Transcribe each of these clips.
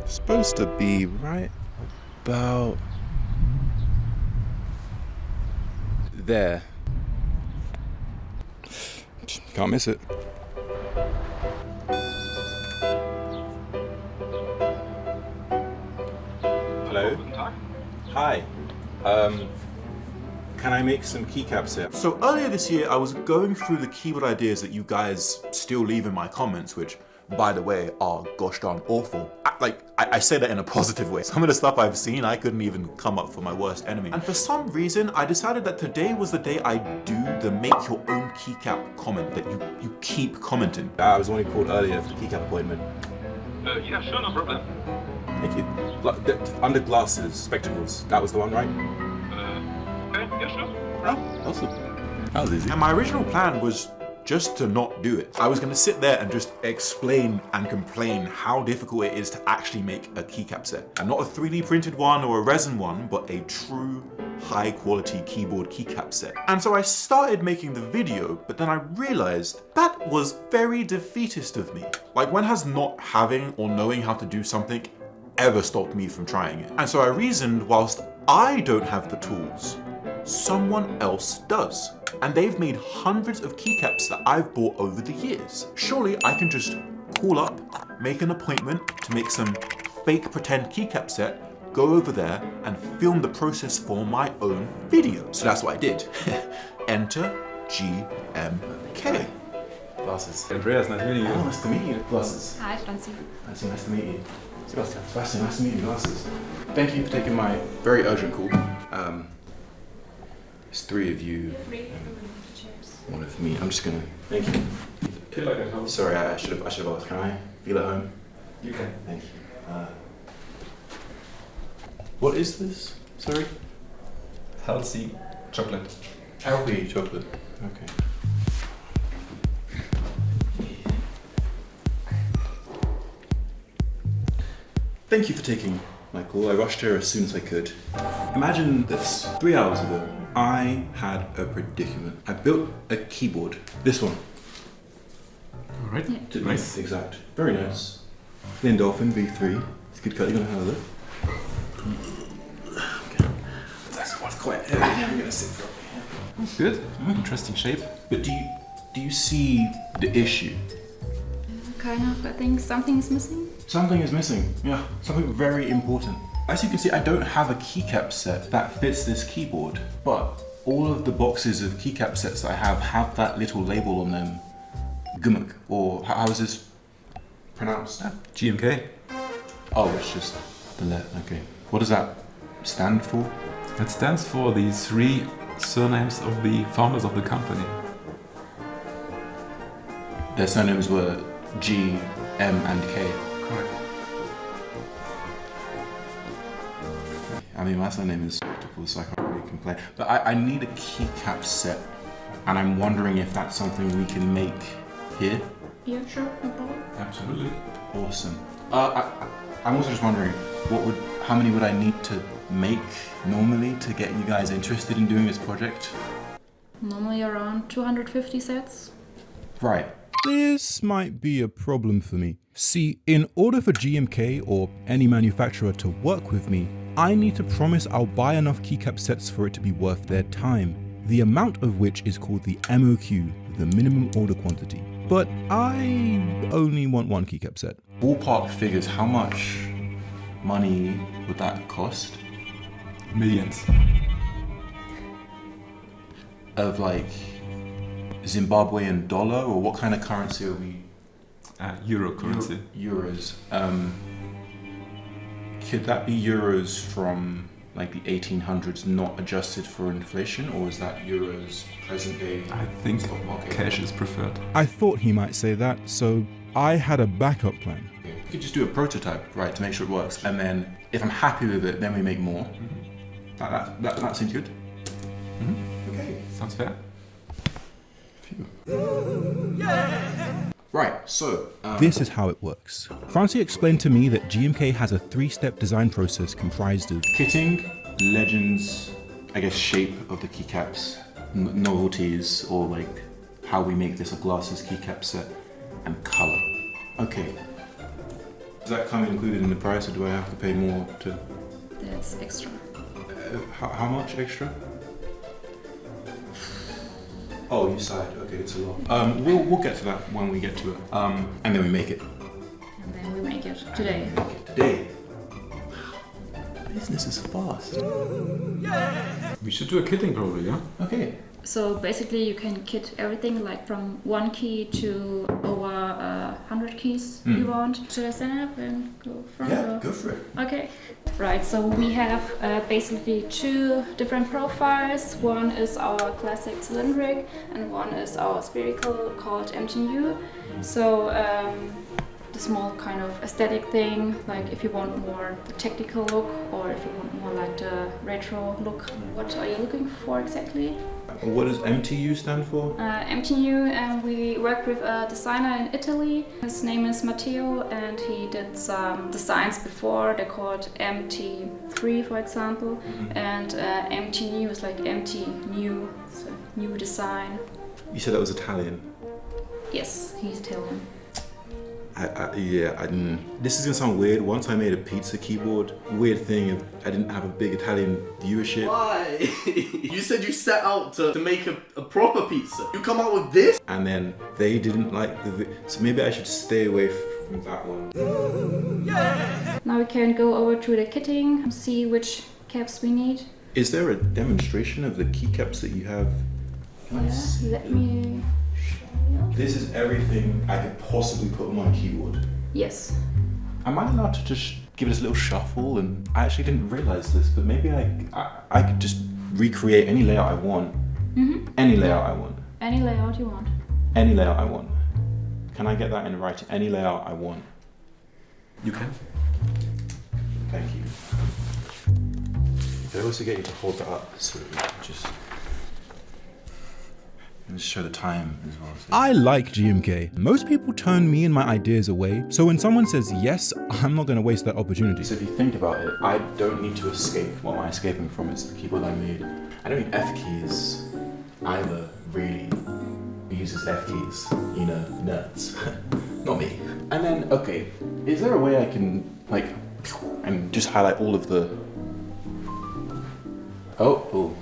Supposed to be right about there. Can't miss it. Hello? Hi. Can I make some keycaps here? So earlier this year, I was going through the keyboard ideas that you guys still leave in my comments, which, by the way, are gosh darn awful. I say that in a positive way. Some of the stuff I've seen, I couldn't even come up for my worst enemy. And for some reason, I decided that today was the day I'd do the make your own keycap comment that you keep commenting. I was only called earlier for the keycap appointment. Yeah, sure, no problem. Thank you. Under glasses, spectacles. That was the one, right? Okay, yeah, sure. Oh, awesome. That was easy. And my original plan was just to not do it. I was gonna sit there and just explain and complain how difficult it is to actually make a keycap set. And not a 3D printed one or a resin one, but a true high quality keyboard keycap set. And so I started making the video, but then I realized that was very defeatist of me. Like, when has not having or knowing how to do something ever stopped me from trying it? And so I reasoned, whilst I don't have the tools, someone else does. And they've made hundreds of keycaps that I've bought over the years. Surely I can just call up, make an appointment to make some fake pretend keycap set, go over there and film the process for my own video. So that's what I did. Enter GMK. Glasses. Andreas, nice meeting you. Oh, nice to meet you. Glasses. Hi, Franzi. Nice to meet you. Sebastian. Sebastian, nice to meet you. Glasses. Thank you for taking my very urgent call. There's three of you. One of me. I'm just gonna. Thank you. Feel like at home. Sorry, I should have asked. Can I feel at home? You can. Thank you. What is this? Sorry. Healthy chocolate. Healthy chocolate. Okay. Thank you for taking my call. I rushed here as soon as I could. Imagine this. 3 hours ago, I had a predicament. I built a keyboard. This one. All right. To be exact. Very nice. Lindolphin V3. It's good cut. You're gonna have a look. Okay. That's quite heavy. I'm gonna sit for That's good. Interesting shape. But do you see the issue? Kind of. I think something is missing. Something is missing. Yeah, something very important. As you can see, I don't have a keycap set that fits this keyboard, but all of the boxes of keycap sets that I have that little label on them. Gumuk, or how is this pronounced? GMK. Oh, it's just the letter. Okay. What does that stand for? It stands for the three surnames of the founders of the company. Their surnames were G, M, and K. Correct. I mean, my surname is Spectacle, so I can't really complain. But I need a keycap set, and I'm wondering if that's something we can make here. Yeah, sure, no problem. Absolutely. Awesome. I'm also just wondering, how many would I need to make normally to get you guys interested in doing this project? Normally around 250 sets. Right. This might be a problem for me. See, in order for GMK or any manufacturer to work with me, I need to promise I'll buy enough keycap sets for it to be worth their time, the amount of which is called the MOQ, the minimum order quantity. But I only want one keycap set. Ballpark figures, how much money would that cost? Millions. Of like Zimbabwean dollar, or what kind of currency are we? Euro currency. Euros. Could that be euros from like the 1800s, not adjusted for inflation, or is that euros present day? I think stock market? cash is preferred. I thought he might say that, so I had a backup plan. We could just do a prototype, right, to make sure it works, and then if I'm happy with it, then we make more. That seems good. Okay. Sounds fair. Right, so This is how it works. Francie explained to me that GMK has a 3-step design process comprised of kitting, legends, I guess shape of the keycaps, novelties, or like how we make this a Glarses keycap set and color. Okay. Does that come included in the price, or do I have to pay more to? That's extra. How much extra? Oh, you sighed. Okay, it's a lot. We'll get to that when we get to it. And then we make it. And then we make it today. Today. Business is fast. We should do a kitting probably, yeah? Okay. So basically you can kit everything like from 1 key to over 100 keys you want. Should I stand up and go from Yeah, go for it. Okay. Right, so we have basically 2 different profiles. One is our classic cylindric and one is our spherical called MTU. So the small kind of aesthetic thing, like if you want more the technical look or if you want more like the retro look. What are you looking for exactly? What does MTU stand for? MTU, and we worked with a designer in Italy. His name is Matteo, and he did some designs before. They're called MT3, for example, and MT New is like MT New, so new design. You said that was Italian. Yes, he's Italian. This is gonna sound weird. Once I made a pizza keyboard. Weird thing of I didn't have a big Italian viewership. Why? You said you set out to make a proper pizza. You come out with this? And then they didn't like so maybe I should stay away from that one. Now we can go over to the kitting, see which caps we need. Is there a demonstration of the keycaps that you have? Yeah, let me... This is everything I could possibly put on my keyboard. Yes. Am I allowed to just give it a little shuffle? And I actually didn't realize this, but maybe I could just recreate any layout I want. Any layout I want. Any layout you want. Any layout I want. Can I get that in writing? Any layout I want. You can. Thank you. They also get you to hold that up so that you can just... And just show the time as well. So. I like GMK. Most people turn me and my ideas away, so when someone says yes, I'm not going to waste that opportunity. So if you think about it, I don't need to escape. What am I escaping from? It's the keyboard I made. I don't need F keys either, really. Who uses F keys? You know, nerds. Not me. And then, okay, is there a way I can, like, and just highlight all of the... Oh.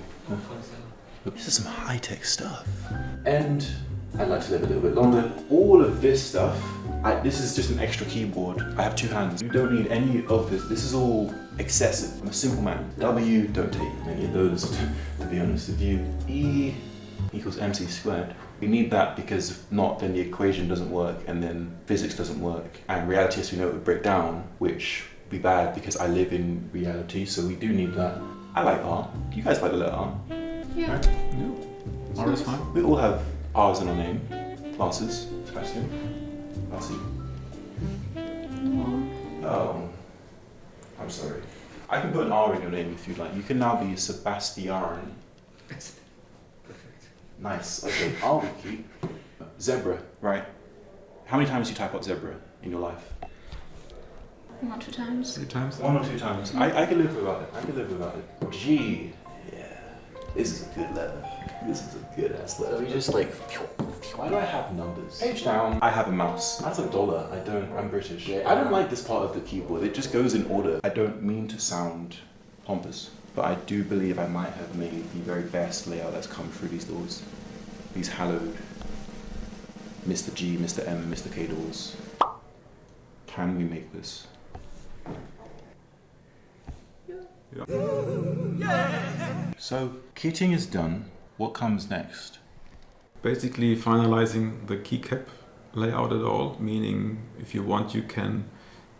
This is some high-tech stuff. And I'd like to live a little bit longer. All of this stuff, this is just an extra keyboard. I have 2 hands. You don't need any of this. This is all excessive. I'm a simple man. W, don't take many of those, to be honest with you. E equals MC squared. We need that because if not, then the equation doesn't work and then physics doesn't work. And reality, as we know, it would break down, which would be bad because I live in reality, so we do need that. I like R. You guys like the letter R? Yeah. Right? Yeah. R is fine. We all have R's in our name. Glarses, Sebastian, Darcy. Oh, I'm sorry. I can put an R in your name if you'd like. You can now be Sebastian. Perfect. Nice. Okay, I'll be cute. Zebra, right? How many times do you type out zebra in your life? 1 or 2 times. 3 times. 1 or 2 times. I can live without it. I can live without it. G. Yeah. This is a good letter. This is a good ass letter. We just like. Why do I have numbers? Page down. I have a mouse. That's $1. I'm British. Yeah. I don't like this part of the keyboard. It just goes in order. I don't mean to sound pompous, but I do believe I might have made the very best layout that's come through these doors. These hallowed Mr. G, Mr. M, Mr. K doors. Can we make this? So, kitting is done. What comes next? Basically finalizing the keycap layout at all, meaning if you want you can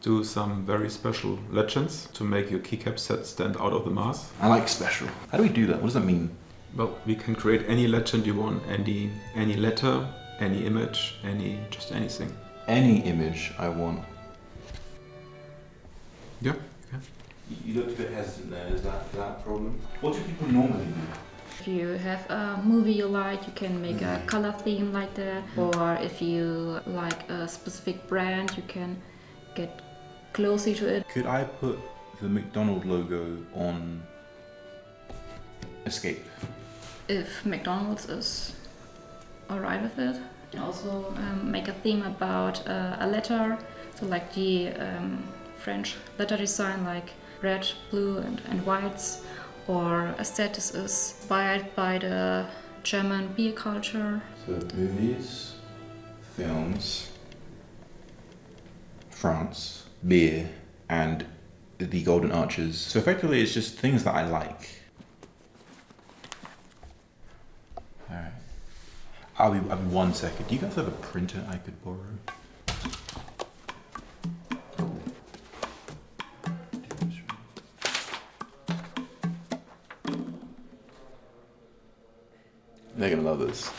do some very special legends to make your keycap set stand out of the mass. I like special. How do we do that? What does that mean? Well, we can create any legend you want, any letter, any image, just anything. Any image I want. Yeah. You looked a bit hesitant there. Is that a problem? What do people normally do? If you have a movie you like, you can make a color theme like that. Or if you like a specific brand, you can get closer to it. Could I put the McDonald's logo on Escape? If McDonald's is alright with it. And also make a theme about a letter, so like the French letter design, like red, blue, and whites, or aesthetics is inspired by the German beer culture. So movies, films, France, beer, and the Golden Arches. So effectively it's just things that I like. Alright. I'll be 1 second. Do you guys have a printer I could borrow? They're gonna love this.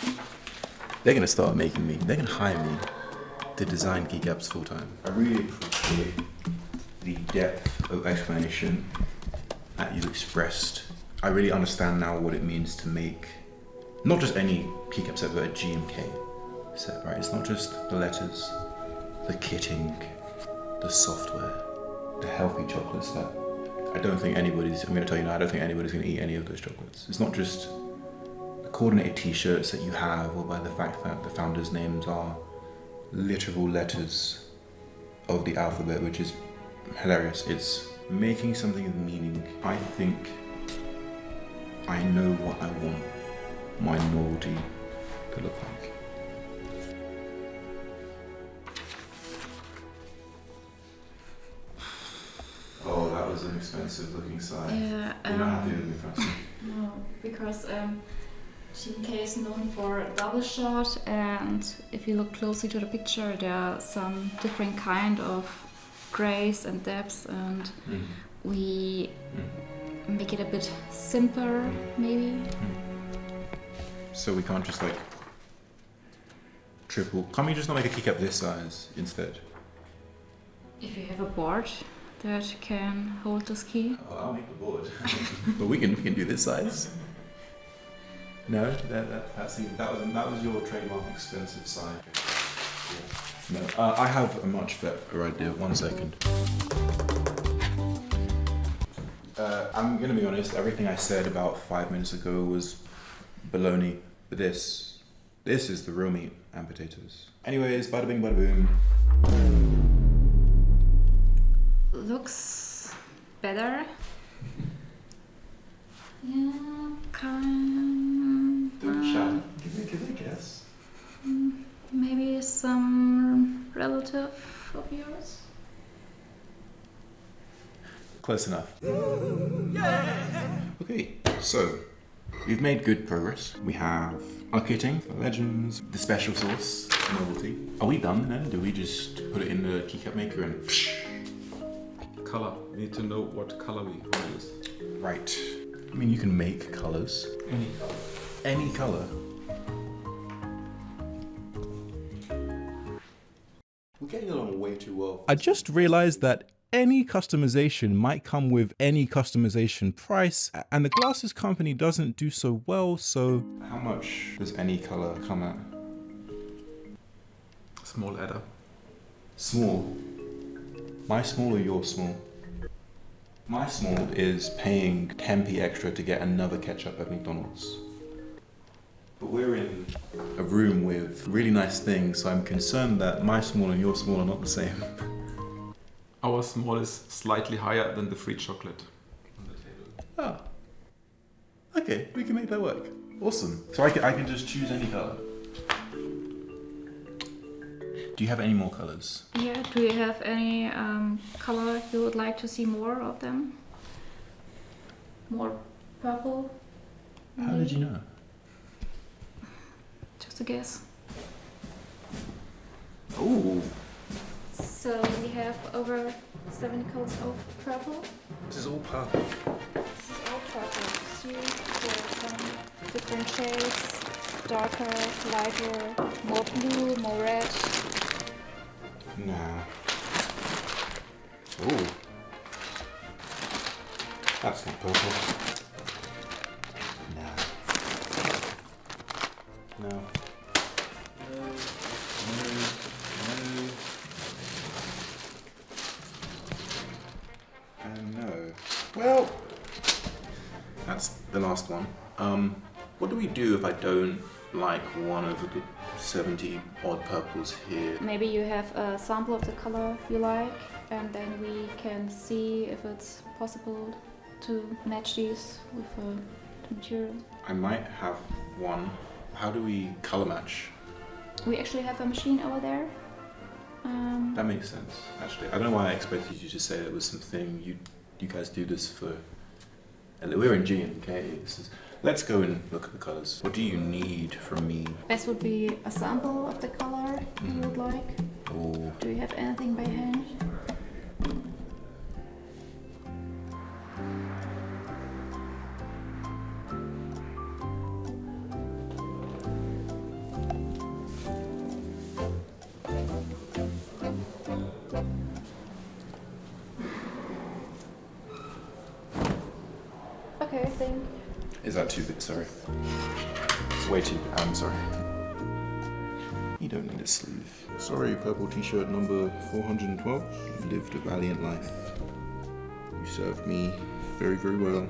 They're gonna start making me, they're gonna hire me to design Keycaps full time. I really appreciate the depth of explanation that you expressed. I really understand now what it means to make not just any Keycap set, but a GMK set, right? It's not just the letters, the kitting, the software, the healthy chocolates that I don't think anybody's, I'm gonna tell you now, I don't think anybody's gonna eat any of those chocolates. It's not just the coordinated t-shirts that you have, or by the fact that the founders' names are literal letters of the alphabet, which is hilarious. It's making something of meaning. I think I know what I want my novelty to look like. Oh, that was an expensive looking side. Yeah, You're not happy with me, Francie? no, because GMK is known for a double shot, and if you look closely to the picture, there are some different kind of grays and depths, and we make it a bit simpler, maybe. So we can't just like triple. Can't we just not make a Keycap this size instead? If you have a board that can hold this key. Oh, I'll make the board. But we can do this size. No, that was your trademark expensive side. Yeah. No, I have a much better idea. 1 second. I'm gonna be honest. Everything I said about 5 minutes ago was baloney. But this is the real meat and potatoes. Anyways, bada bing, bada boom. Looks better. Yeah, kind. Don't shout. Give me a guess. Maybe some relative of yours. Close enough. Okay, so we've made good progress. We have our kitting, the legends, the special sauce, novelty. Are we done then? Do we just put it in the Keycap maker and psh? Color. We need to know what color we want to use. Right. I mean, you can make colors. Any color. Any color. We're getting along way too well. I just realized that any customization might come with any customization price, and the Glarses company doesn't do so well, so... How much does any color come at? Small adder. Small? My small or your small? My small is paying 10p extra to get another ketchup at McDonald's. But we're in a room with really nice things, so I'm concerned that my small and your small are not the same. Our small is slightly higher than the free chocolate on the table. Oh. Okay, we can make that work. Awesome. So I can just choose any color. Do you have any more colors? Yeah, do you have any color you would like to see more of them? More purple? How did you know? Just a guess. Ooh. So we have over 7 coats of purple. This is all purple. This is all purple. See, there are some different shades. Darker, lighter, more blue, more red. Nah. Ooh. That's not purple. Nah. No. No. And no. Well, that's the last one. What do we do if I don't like one of the 70 odd purples here. Maybe you have a sample of the color you like, and then we can see if it's possible to match these with the material. I might have one. How do we color match? We actually have a machine over there. That makes sense, actually. I don't know why I expected you to say that was something you guys do this for. We're in G&K. Let's go and look at the colors. What do you need from me? This would be a sample of the color you would like. Oh. Do you have anything by hand? Okay, I think. Is that too big? Sorry. It's way too. I'm sorry. You don't need a sleeve. Sorry, purple t-shirt number 412. You lived a valiant life. You served me very, very well.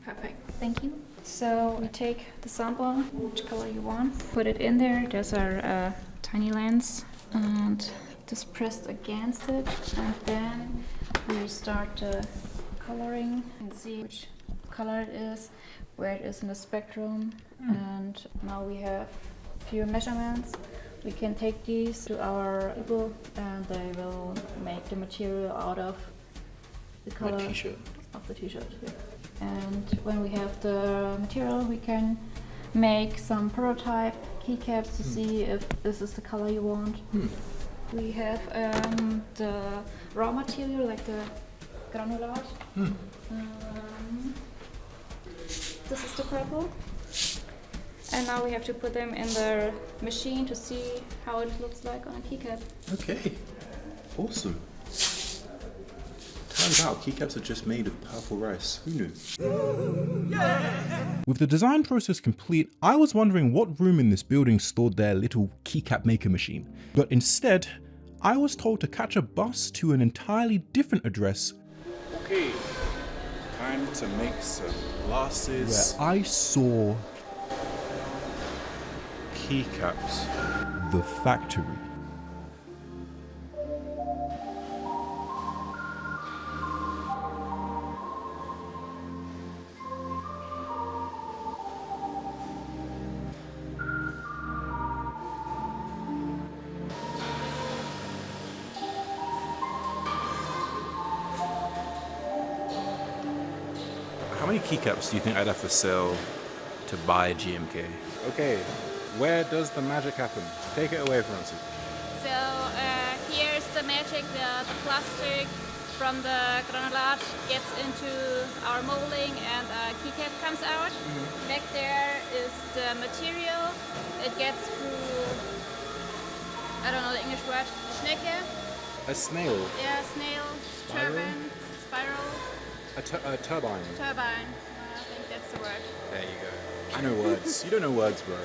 Perfect, thank you. So we take the sample, which color you want, put it in there. There's our tiny lens, and just pressed against it, and then we start the coloring and see which color it is, where it is in the spectrum. And now we have a few measurements. We can take these to our people, and they will make the material out of the color t-shirt. of the t-shirt. Yeah. And when we have the material, we can make some prototype keycaps to see if this is the color you want. We have the raw material, like the granulat. This is the purple. And now we have to put them in the machine to see how it looks like on a keycap. Okay. Awesome. Turns out keycaps are just made of purple rice. Who knew? With the design process complete, I was wondering what room in this building stored their little keycap maker machine. But instead, I was told to catch a bus to an entirely different address. Okay. Time to make some glasses. Where I saw Keycaps. the factory. How many keycaps do you think I'd have to sell to buy GMK? Okay, where does the magic happen? Take it away, Francie. So here's the magic. The plastic from the granulat gets into our molding, and a keycap comes out. Back there is the material. It gets through, I don't know the English word, Schnecke. A snail. Yeah, snail, turbine, spiral. A turbine. Turbine, I think that's the word. There you go. I know words. You don't know words, bro.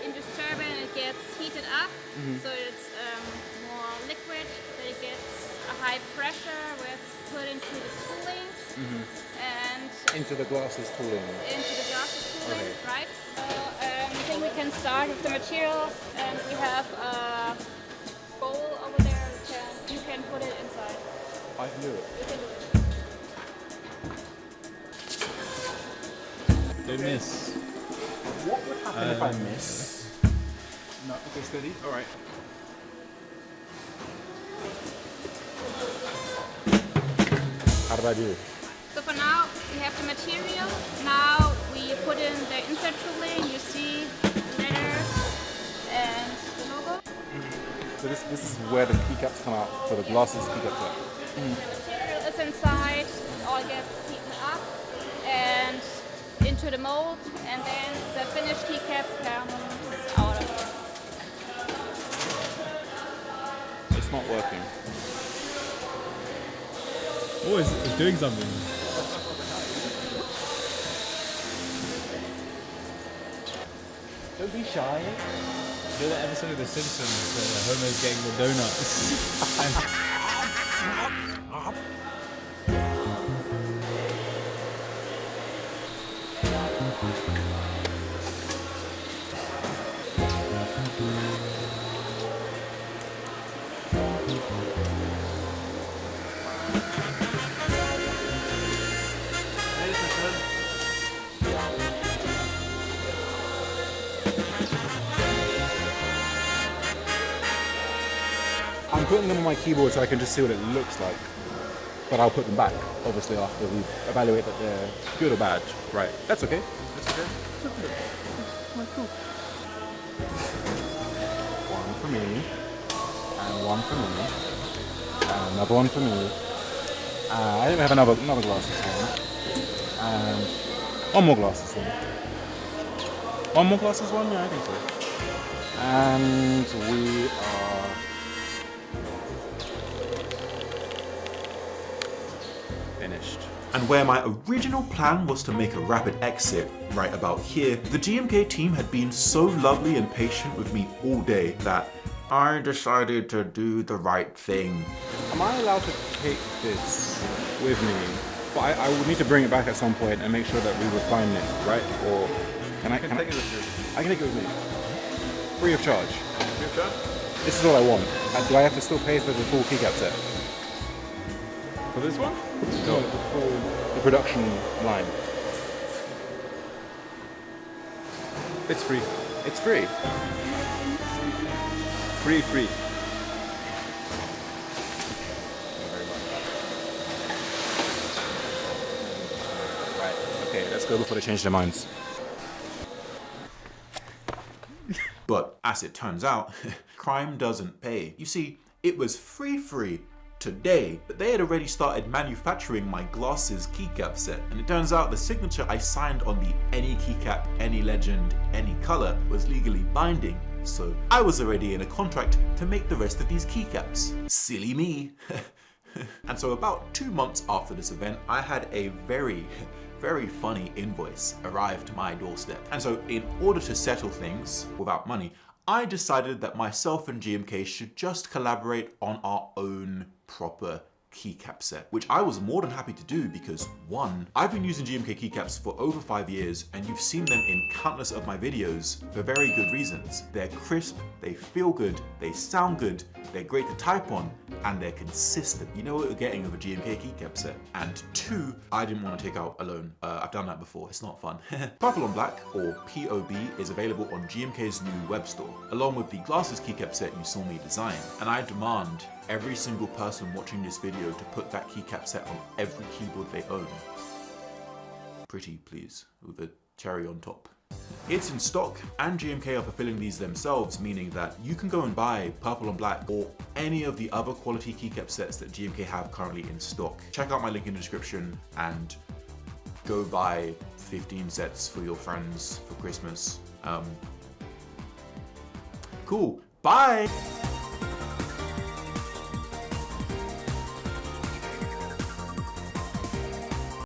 In this turbine it gets heated up, so it's more liquid, then it gets a high pressure where it's put into the tooling and Into the glasses tooling. into the glasses tooling, Okay. right? So I think we can start with the material, and we have a bowl over there, you can put it inside. I can do it. You can do it. Don't miss. What would happen if I miss? No. Okay, steady. All right. How did I do? So for now, we have the material. Now we put in the insert tooling. You see the letters and the logo. So this is where the keycaps come out for the glasses keycaps out. The material is inside. It all gets heated up and into the mold, and then the finished keycap comes out of it. It's not working. Oh, it's doing something. Don't be shy. You know that episode of The Simpsons where Homer's getting the donuts? And I'm putting them on my keyboard so I can just see what it looks like. But I'll put them back, obviously, after we evaluate that they're good or bad. Right, that's okay. That's okay. It's okay. Right, cool. One for me, and one for me, and another one for me. I think we have another glasses one. And one more glasses one. One more glasses one? Yeah, I think so. And we are finished. And where my original plan was to make a rapid exit right about here, the GMK team had been so lovely and patient with me all day that I decided to do the right thing. Am I allowed to take this with me? But I would need to bring it back at some point and make sure that we refine it, right? Or can I take it with you? I can take it with me. Free of charge. Free of charge? This is all I want. Do I have to still pay for the full keycap set? For this one? No, the production line. It's free. It's free. Free. Right, okay, let's go before they change their minds. But as it turns out, crime doesn't pay. You see, it was free today, but they had already started manufacturing my Glarses keycap set, and it turns out the signature I signed on the any keycap, any legend, any color was legally binding, so I was already in a contract to make the rest of these keycaps. Silly me. And so about 2 months after this event, I had a very funny invoice arrive to my doorstep. And so in order to settle things without money, I decided that myself and GMK should just collaborate on our own proper keycap set, which I was more than happy to do because 1, I've been using GMK keycaps for over 5 years and you've seen them in countless of my videos for very good reasons. They're crisp, they feel good, they sound good, they're great to type on, and they're consistent. You know what you're getting with a GMK keycap set. And 2, I didn't want to take out a loan. I've done that before, it's not fun. Purple on Black, or POB, is available on GMK's new web store, along with the Glarses keycap set you saw me design. And I demand every single person watching this video to put that keycap set on every keyboard they own. Pretty, please, with a cherry on top. It's in stock, and GMK are fulfilling these themselves, meaning that you can go and buy Purple on Black or any of the other quality keycap sets that GMK have currently in stock. Check out my link in the description and go buy 15 sets for your friends for Christmas. Cool, bye!